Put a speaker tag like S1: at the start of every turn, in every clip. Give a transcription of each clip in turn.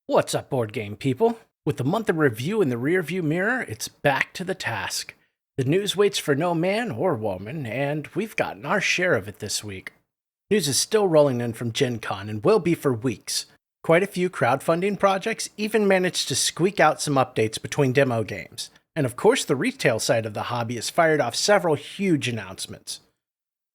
S1: What's up, board game people? With the month of review in the rearview mirror, it's back to the task. The news waits for no man or woman, and we've gotten our share of it this week. News is still rolling in from Gen Con and will be for weeks. Quite a few crowdfunding projects even managed to squeak out some updates between demo games. And of course, the retail side of the hobby has fired off several huge announcements.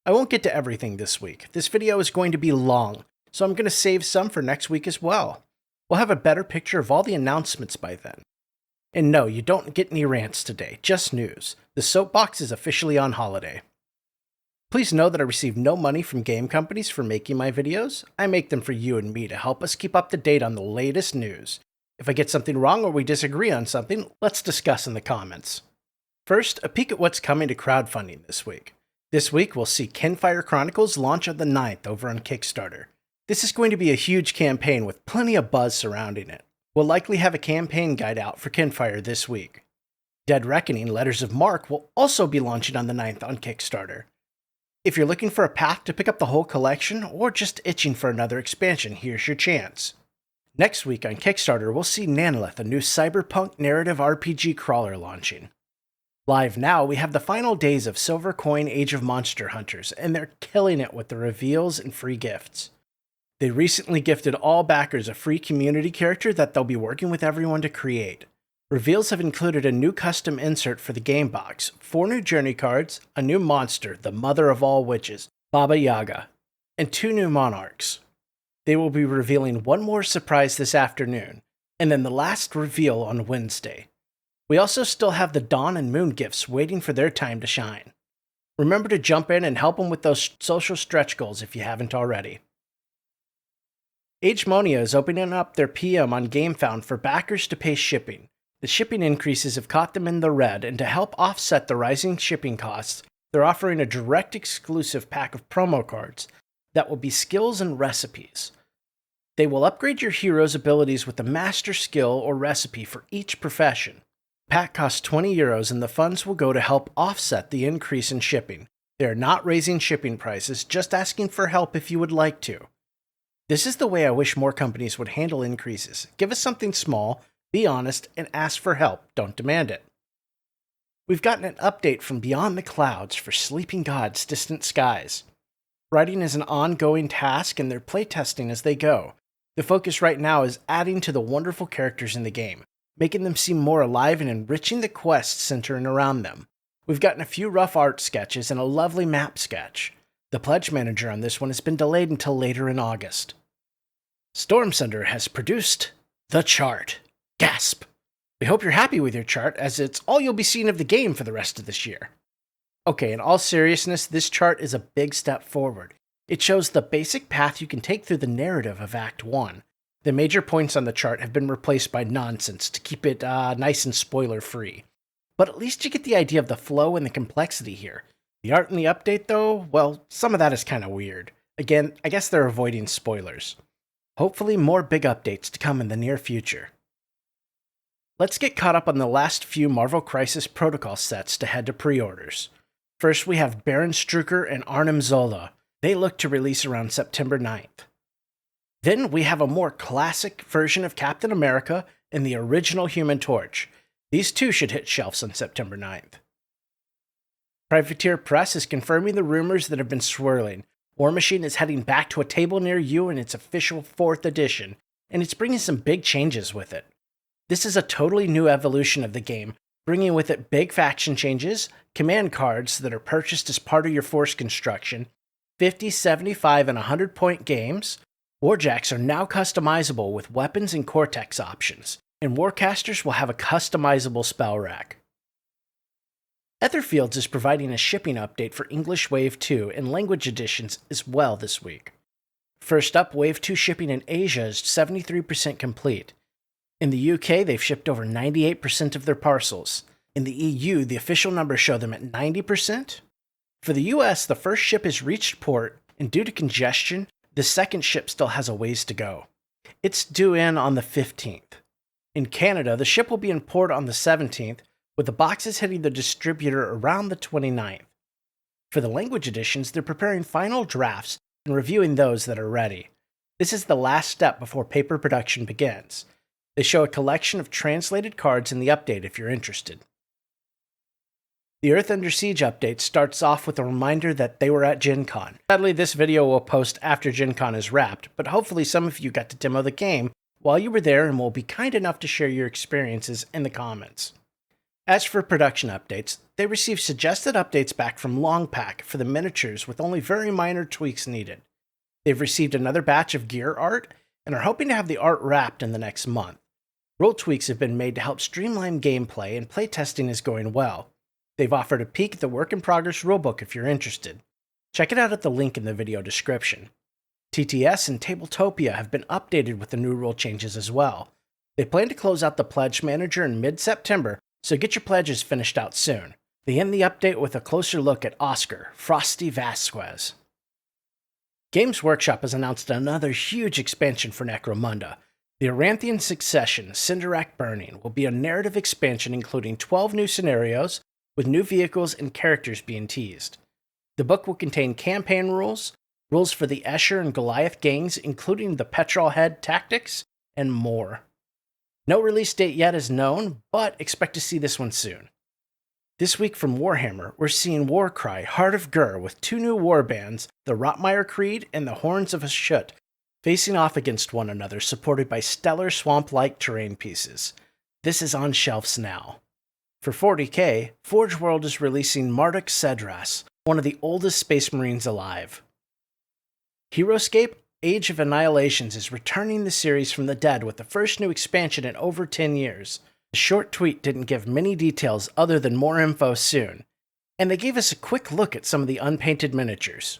S1: I won't get to everything this week. This video is going to be long, so I'm going to save some for next week as well. We'll have a better picture of all the announcements by then. And no, you don't get any rants today, just news. The soapbox is officially on holiday. Please know that I receive no money from game companies for making my videos. I make them for you and me to help us keep up to date on the latest news. If I get something wrong or we disagree on something, let's discuss in the comments. First, a peek at what's coming to crowdfunding this week. This week, we'll see Kinfire Chronicles launch on the 9th over on Kickstarter. This is going to be a huge campaign with plenty of buzz surrounding it. We'll likely have a campaign guide out for Kinfire this week. Dead Reckoning Letters of Marque will also be launching on the 9th on Kickstarter. If you're looking for a path to pick up the whole collection, or just itching for another expansion, here's your chance. Next week on Kickstarter, we'll see Nanolith, a new cyberpunk narrative RPG crawler launching. Live now, we have the final days of Silver Coin Age of Monster Hunters, and they're killing it with the reveals and free gifts. They recently gifted all backers a free community character that they'll be working with everyone to create. Reveals have included a new custom insert for the game box, 4 new journey cards, a new monster, the mother of all witches, Baba Yaga, and 2 new monarchs. They will be revealing one more surprise this afternoon, and then the last reveal on Wednesday. We also still have the Dawn and Moon gifts waiting for their time to shine. Remember to jump in and help them with those social stretch goals if you haven't already. Agemonia is opening up their PM on Gamefound for backers to pay shipping. The shipping increases have caught them in the red, and to help offset the rising shipping costs, they're offering a direct exclusive pack of promo cards that will be skills and recipes. They will upgrade your hero's abilities with a master skill or recipe for each profession. The pack costs €20 and the funds will go to help offset the increase in shipping. They are not raising shipping prices, just asking for help if you would like to. This is the way I wish more companies would handle increases. Give us something small, be honest, and ask for help, don't demand it. We've gotten an update from Beyond the Clouds for Sleeping Gods Distant Skies. Writing is an ongoing task and they're playtesting as they go. The focus right now is adding to the wonderful characters in the game, making them seem more alive and enriching the quests centering around them. We've gotten a few rough art sketches and a lovely map sketch. The pledge manager on this one has been delayed until later in August. Stormsunder has produced the chart. Gasp! We hope you're happy with your chart, as it's all you'll be seeing of the game for the rest of this year. Okay, in all seriousness, this chart is a big step forward. It shows the basic path you can take through the narrative of Act 1. The major points on the chart have been replaced by nonsense to keep it nice and spoiler-free. But at least you get the idea of the flow and the complexity here. The art in the update, though, well, some of that is kind of weird. Again, I guess they're avoiding spoilers. Hopefully more big updates to come in the near future. Let's get caught up on the last few Marvel Crisis Protocol sets to head to pre-orders. First, we have Baron Strucker and Arnim Zola. They look to release around September 9th. Then we have a more classic version of Captain America and the original Human Torch. These two should hit shelves on September 9th. Privateer Press is confirming the rumors that have been swirling. Warmachine is heading back to a table near you in its official 4th edition, and it's bringing some big changes with it. This is a totally new evolution of the game, bringing with it big faction changes, command cards that are purchased as part of your force construction, 50, 75, and 100-point games. Warjacks are now customizable with weapons and Cortex options, and Warcasters will have a customizable spell rack. Etherfields is providing a shipping update for English Wave 2 and language editions as well this week. First up, Wave 2 shipping in Asia is 73% complete. In the UK, they've shipped over 98% of their parcels. In the EU, the official numbers show them at 90%. For the US, the first ship has reached port, and due to congestion, the second ship still has a ways to go. It's due in on the 15th. In Canada, the ship will be in port on the 17th, with the boxes hitting the distributor around the 29th. For the language editions, they're preparing final drafts and reviewing those that are ready. This is the last step before paper production begins. They show a collection of translated cards in the update if you're interested. The Earth Under Siege update starts off with a reminder that they were at Gen Con. Sadly, this video will post after Gen Con is wrapped, but hopefully some of you got to demo the game while you were there and will be kind enough to share your experiences in the comments. As for production updates, they received suggested updates back from Longpack for the miniatures with only very minor tweaks needed. They've received another batch of gear art and are hoping to have the art wrapped in the next month. Rule tweaks have been made to help streamline gameplay, and playtesting is going well. They've offered a peek at the work-in-progress rulebook if you're interested. Check it out at the link in the video description. TTS and Tabletopia have been updated with the new rule changes as well. They plan to close out the Pledge Manager in mid-September, so get your pledges finished out soon. They end the update with a closer look at Oscar, Frosty Vasquez. Games Workshop has announced another huge expansion for Necromunda. The Aranthian Succession, Cinderac Burning, will be a narrative expansion including 12 new scenarios, with new vehicles and characters being teased. The book will contain campaign rules, rules for the Escher and Goliath gangs, including the Petrol Head tactics, and more. No release date yet is known, but expect to see this one soon. This week from Warhammer, we're seeing Warcry, Heart of Gur, with 2 new warbands, the Rotmire Creed and the Horns of Ashut, facing off against one another, supported by stellar swamp-like terrain pieces. This is on shelves now. For 40k, Forge World is releasing Marduk Cedras, one of the oldest Space Marines alive. HeroScape, Age of Annihilations is returning the series from the dead with the first new expansion in over 10 years. The short tweet didn't give many details other than more info soon, and they gave us a quick look at some of the unpainted miniatures.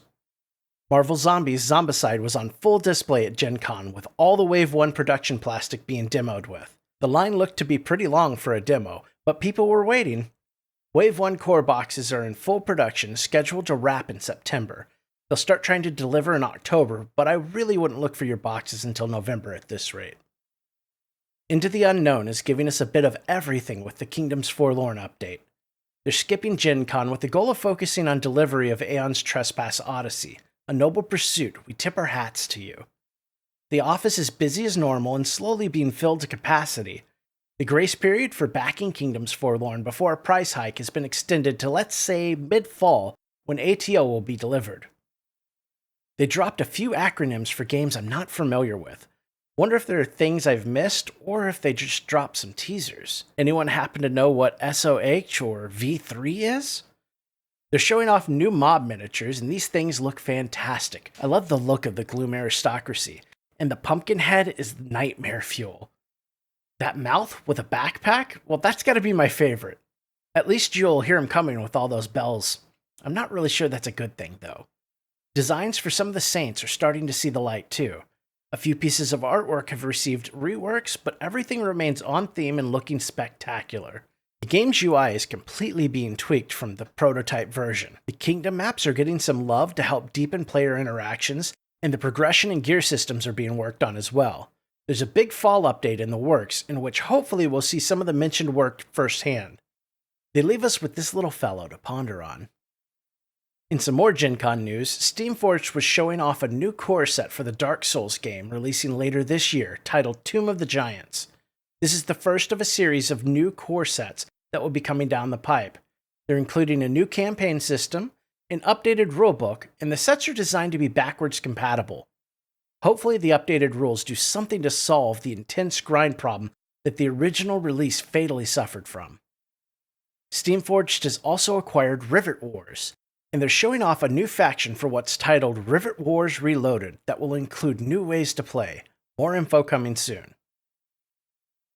S1: Marvel Zombies Zombicide was on full display at Gen Con, with all the Wave 1 production plastic being demoed with. The line looked to be pretty long for a demo, but people were waiting. Wave 1 core boxes are in full production, scheduled to wrap in September. They'll start trying to deliver in October, but I really wouldn't look for your boxes until November at this rate. Into the Unknown is giving us a bit of everything with the Kingdom's Forlorn update. They're skipping Gen Con with the goal of focusing on delivery of Aeon's Trespass Odyssey, a noble pursuit. We tip our hats to you. The office is busy as normal and slowly being filled to capacity. The grace period for backing Kingdoms Forlorn before a price hike has been extended to, let's say, mid-fall, when ATO will be delivered. They dropped a few acronyms for games I'm not familiar with. Wonder if there are things I've missed, or if they just dropped some teasers. Anyone happen to know what SOH or V3 is? They're showing off new mob miniatures, and these things look fantastic. I love the look of the Gloom Aristocracy, and the pumpkin head is nightmare fuel. That mouth with a backpack? Well, that's gotta be my favorite. At least you'll hear him coming with all those bells. I'm not really sure that's a good thing, though. Designs for some of the Saints are starting to see the light, too. A few pieces of artwork have received reworks, but everything remains on theme and looking spectacular. The game's UI is completely being tweaked from the prototype version. The kingdom maps are getting some love to help deepen player interactions, and the progression and gear systems are being worked on as well. There's a big fall update in the works, in which hopefully we'll see some of the mentioned work firsthand. They leave us with this little fellow to ponder on. In some more Gen Con news, Steamforged was showing off a new core set for the Dark Souls game releasing later this year, titled Tomb of the Giants. This is the first of a series of new core sets that will be coming down the pipe. They're including a new campaign system, an updated rulebook, and the sets are designed to be backwards compatible. Hopefully the updated rules do something to solve the intense grind problem that the original release fatally suffered from. Steamforged has also acquired Rivet Wars, and they're showing off a new faction for what's titled Rivet Wars Reloaded that will include new ways to play. More info coming soon.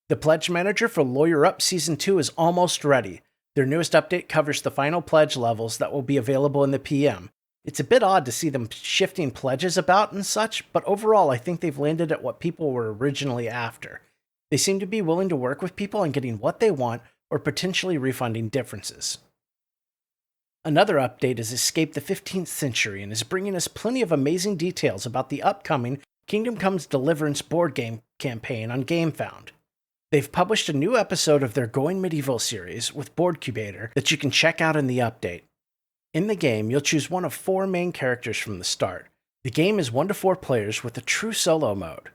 S1: The Pledge Manager for Lawyer Up Season 2 is almost ready. Their newest update covers the final pledge levels that will be available in the PM. It's a bit odd to see them shifting pledges about and such, but overall I think they've landed at what people were originally after. They seem to be willing to work with people on getting what they want or potentially refunding differences. Another update is Escape the 15th Century and is bringing us plenty of amazing details about the upcoming Kingdom Comes Deliverance board game campaign on Gamefound. They've published a new episode of their Going Medieval series with Boardcubator that you can check out in the update. In the game, you'll choose one of 4 main characters from the start. The game is 1 to 4 players with a true solo mode.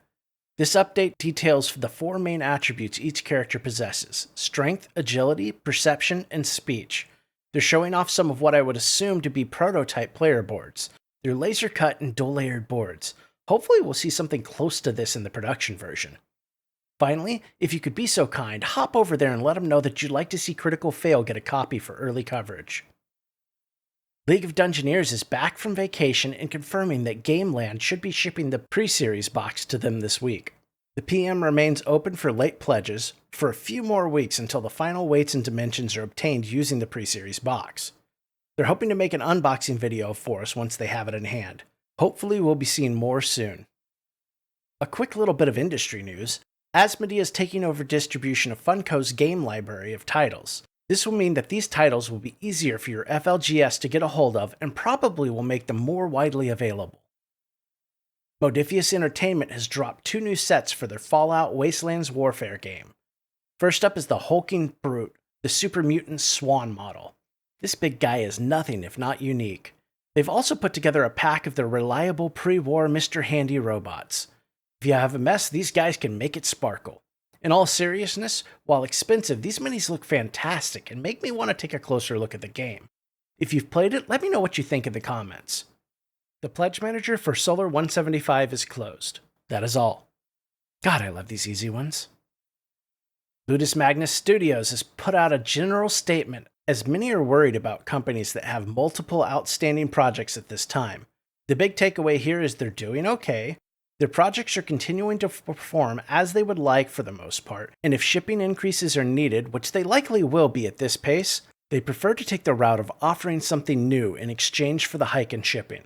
S1: This update details the 4 main attributes each character possesses: strength, agility, perception, and speech. They're showing off some of what I would assume to be prototype player boards. They're laser cut and dual layered boards. Hopefully we'll see something close to this in the production version. Finally, if you could be so kind, hop over there and let them know that you'd like to see Critical Fail get a copy for early coverage. League of Dungeoneers is back from vacation and confirming that Gameland should be shipping the pre-series box to them this week. The PM remains open for late pledges for a few more weeks until the final weights and dimensions are obtained using the pre-series box. They're hoping to make an unboxing video for us once they have it in hand. Hopefully we'll be seeing more soon. A quick little bit of industry news. Asmodee is taking over distribution of Funko's game library of titles. This will mean that these titles will be easier for your FLGS to get a hold of and probably will make them more widely available. Modiphius Entertainment has dropped 2 new sets for their Fallout Wastelands Warfare game. First up is the Hulking Brute, the Super Mutant Swan model. This big guy is nothing if not unique. They've also put together a pack of their reliable pre-war Mr. Handy robots. If you have a mess, these guys can make it sparkle. In all seriousness, while expensive, these minis look fantastic and make me want to take a closer look at the game. If you've played it, let me know what you think in the comments. The pledge manager for Solar 175 is closed. That is all. God, I love these easy ones. Ludus Magnus Studios has put out a general statement, as many are worried about companies that have multiple outstanding projects at this time. The big takeaway here is they're doing okay. Their projects are continuing to perform as they would like for the most part, and if shipping increases are needed, which they likely will be at this pace, they prefer to take the route of offering something new in exchange for the hike in shipping.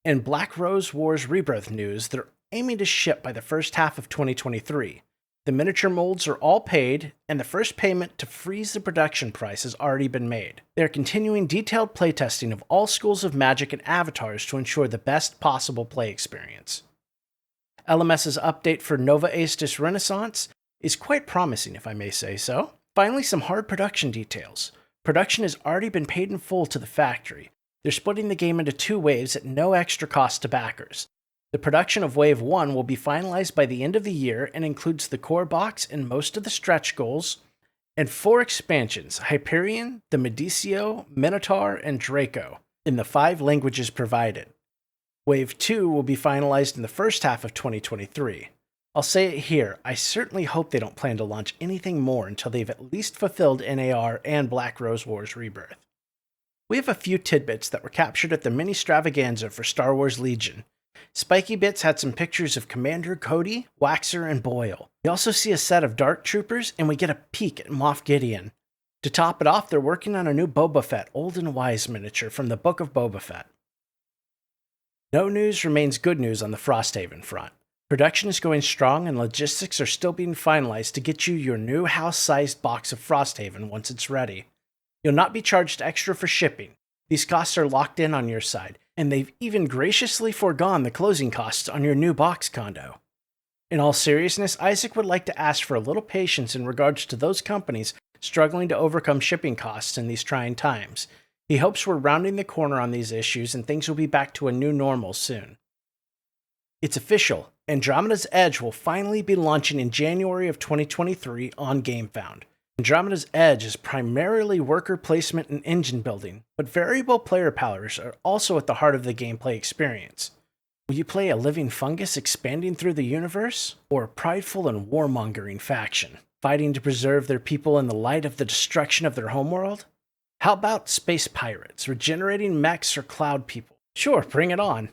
S1: In Black Rose Wars Rebirth news, they're aiming to ship by the first half of 2023. The miniature molds are all paid, and the first payment to freeze the production price has already been made. They are continuing detailed playtesting of all schools of magic and avatars to ensure the best possible play experience. LMS's update for Nova Aestus Renaissance is quite promising, if I may say so. Finally, some hard production details. Production has already been paid in full to the factory. They're splitting the game into 2 waves at no extra cost to backers. The production of Wave 1 will be finalized by the end of the year and includes the core box and most of the stretch goals, and 4 expansions: Hyperion, the Medicio, Minotaur, and Draco, in the 5 languages provided. Wave 2 will be finalized in the first half of 2023. I'll say it here, I certainly hope they don't plan to launch anything more until they've at least fulfilled NAR and Black Rose Wars Rebirth. We have a few tidbits that were captured at the mini-stravaganza for Star Wars Legion. Spiky Bits had some pictures of Commander Cody, Waxer, and Boyle. We also see a set of Dark Troopers, and we get a peek at Moff Gideon. To top it off, they're working on a new Boba Fett Old and Wise miniature from the Book of Boba Fett. No news remains good news on the Frosthaven front. Production is going strong, and logistics are still being finalized to get you your new house-sized box of Frosthaven once it's ready. You'll not be charged extra for shipping. These costs are locked in on your side, and they've even graciously foregone the closing costs on your new box condo. In all seriousness, Isaac would like to ask for a little patience in regards to those companies struggling to overcome shipping costs in these trying times. He hopes we're rounding the corner on these issues and things will be back to a new normal soon. It's official, Andromeda's Edge will finally be launching in January of 2023 on Gamefound. Andromeda's Edge is primarily worker placement and engine building, but variable player powers are also at the heart of the gameplay experience. Will you play a living fungus expanding through the universe, or a prideful and warmongering faction, fighting to preserve their people in the light of the destruction of their homeworld? How about space pirates, regenerating mechs, or cloud people? Sure, bring it on.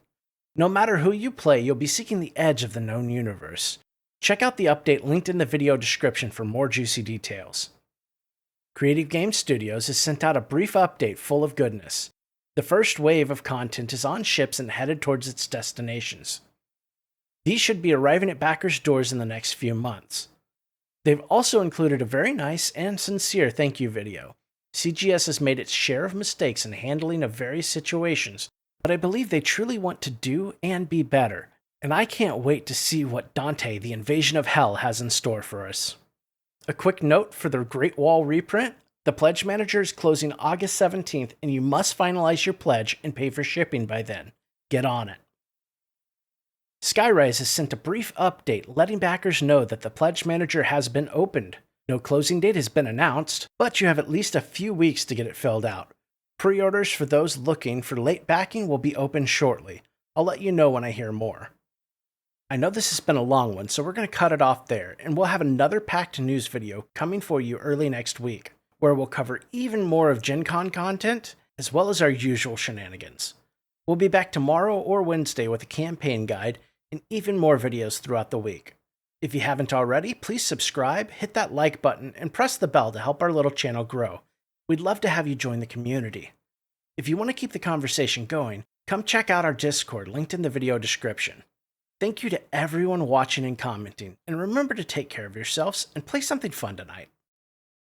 S1: No matter who you play, you'll be seeking the edge of the known universe. Check out the update linked in the video description for more juicy details. Creative Game Studios has sent out a brief update full of goodness. The first wave of content is on ships and headed towards its destinations. These should be arriving at backers' doors in the next few months. They've also included a very nice and sincere thank you video. CGS has made its share of mistakes in handling of various situations, but I believe they truly want to do and be better. And I can't wait to see what Dante, the Invasion of Hell, has in store for us. A quick note for the Great Wall reprint, the Pledge Manager is closing August 17th, and you must finalize your pledge and pay for shipping by then. Get on it. Skyrise has sent a brief update letting backers know that the Pledge Manager has been opened. No closing date has been announced, but you have at least a few weeks to get it filled out. Pre-orders for those looking for late backing will be open shortly. I'll let you know when I hear more. I know this has been a long one, so we're going to cut it off there, and we'll have another packed news video coming for you early next week, where we'll cover even more of Gen Con content, as well as our usual shenanigans. We'll be back tomorrow or Wednesday with a campaign guide and even more videos throughout the week. If you haven't already, please subscribe, hit that like button, and press the bell to help our little channel grow. We'd love to have you join the community. If you want to keep the conversation going, come check out our Discord linked in the video description. Thank you to everyone watching and commenting, and remember to take care of yourselves and play something fun tonight.